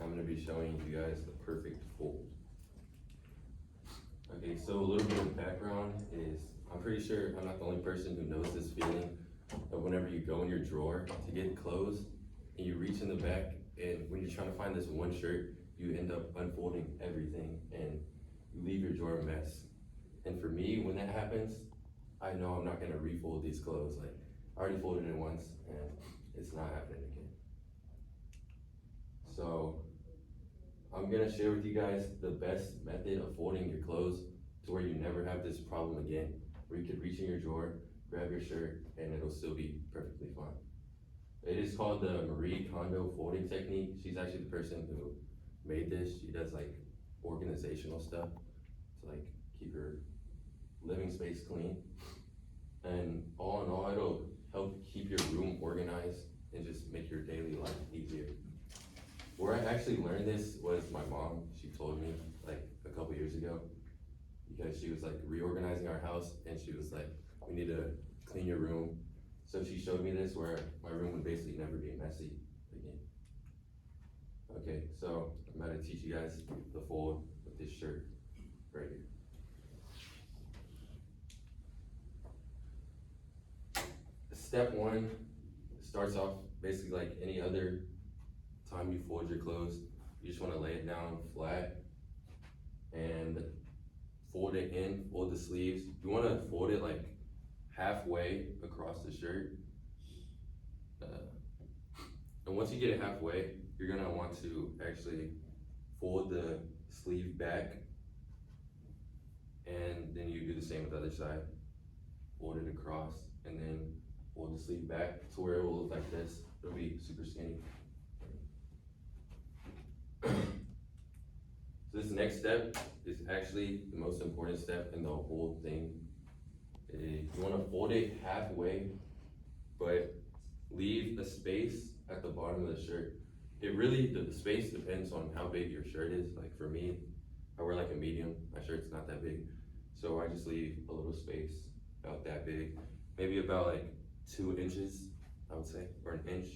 I'm gonna be showing you guys the perfect fold. Okay, so a little bit of background is, I'm pretty sure I'm not the only person who knows this feeling of whenever you go in your drawer to get clothes and you reach in the back, and when you're trying to find this one shirt, you end up unfolding everything and you leave your drawer a mess. And for me, when that happens, I know I'm not gonna refold these clothes. Like, I already folded it once and it's not happening again. So I'm gonna share with you guys the best method of folding your clothes to where you never have this problem again, where you could reach in your drawer, grab your shirt, and it'll still be perfectly fine. It is called the Marie Kondo folding technique. She's actually the person who made this. She does like organizational stuff to like keep your living space clean. And all in all, it'll help keep your room organized and just make your daily life easier. Where I actually learned this was my mom. She told me like a couple years ago, because she was like reorganizing our house and she was like, we need to clean your room. So she showed me this where my room would basically never be messy again. Okay, so I'm about to teach you guys the fold with this shirt right here. Step one starts off basically like any other time you fold your clothes. You just want to lay it down flat and fold it in, fold the sleeves. You want to fold it like halfway across the shirt. And once you get it halfway, you're gonna want to actually fold the sleeve back, and then you do the same with the other side. Fold it across, and then fold the sleeve back to where it will look like this. It'll be super skinny. So this next step is actually the most important step in the whole thing. You wanna fold it halfway, but leave a space at the bottom of the shirt. The space depends on how big your shirt is. Like for me, I wear like a medium, my shirt's not that big. So I just leave a little space about that big, maybe about like 2 inches, I would say, or an inch.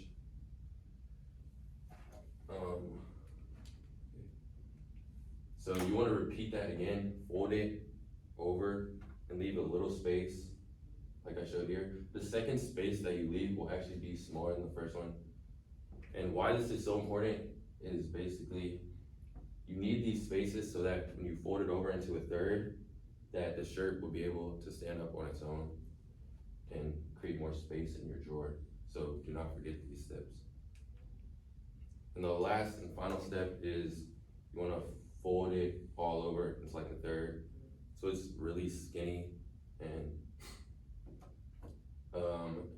So you wanna repeat that again, fold it over and leave a little space, like I showed here. The second space that you leave will actually be smaller than the first one. And why this is so important is basically, you need these spaces so that when you fold it over into a third, that the shirt will be able to stand up on its own and create more space in your drawer. So do not forget these steps. And the last and final step is you wanna fold it all over into like a third. So it's really skinny, and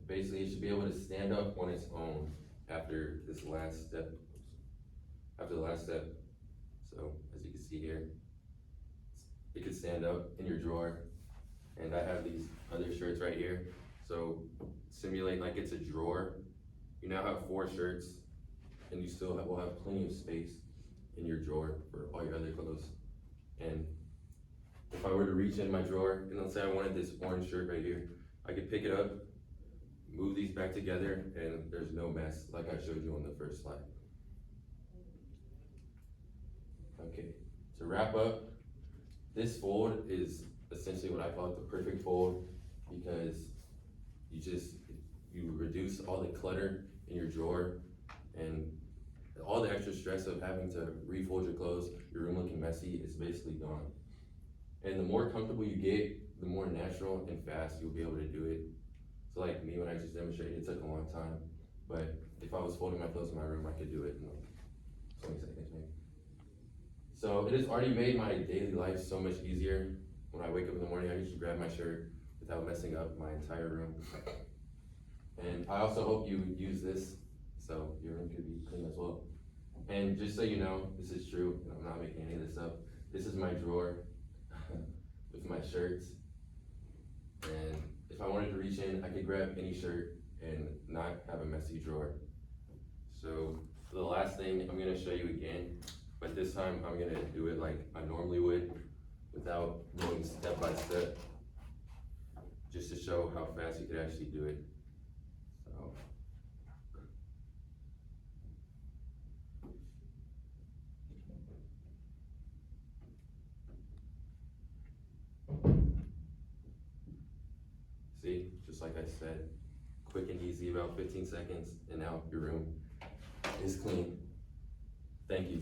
basically it should be able to stand up on its own after this last step. After the last step. So as you can see here, it could stand up in your drawer. And I have these other shirts right here. So simulate like it's a drawer. You now have 4 shirts, and you still will have plenty of space in your drawer for all your other clothes. And if I were to reach in my drawer, and let's say I wanted this orange shirt right here, I could pick it up, move these back together, and there's no mess like I showed you on the first slide. Okay, to wrap up, this fold is essentially what I call it the perfect fold, because you reduce all the clutter in your drawer and all the extra stress of having to refold your clothes, your room looking messy, is basically gone. And the more comfortable you get, the more natural and fast you'll be able to do it. So like me, when I just demonstrated, it took a long time, but if I was folding my clothes in my room, I could do it in like 20 seconds maybe. So it has already made my daily life so much easier. When I wake up in the morning, I usually grab my shirt without messing up my entire room. And I also hope you use this, so your room could be clean as well. And just so you know, this is true, and I'm not making any of this up. This is my drawer with my shirts. And if I wanted to reach in, I could grab any shirt and not have a messy drawer. So for the last thing, I'm gonna show you again, but this time I'm gonna do it like I normally would without going step by step, just to show how fast you could actually do it. So See, just like I said, quick and easy, about 15 seconds, and now your room is clean. Thank you.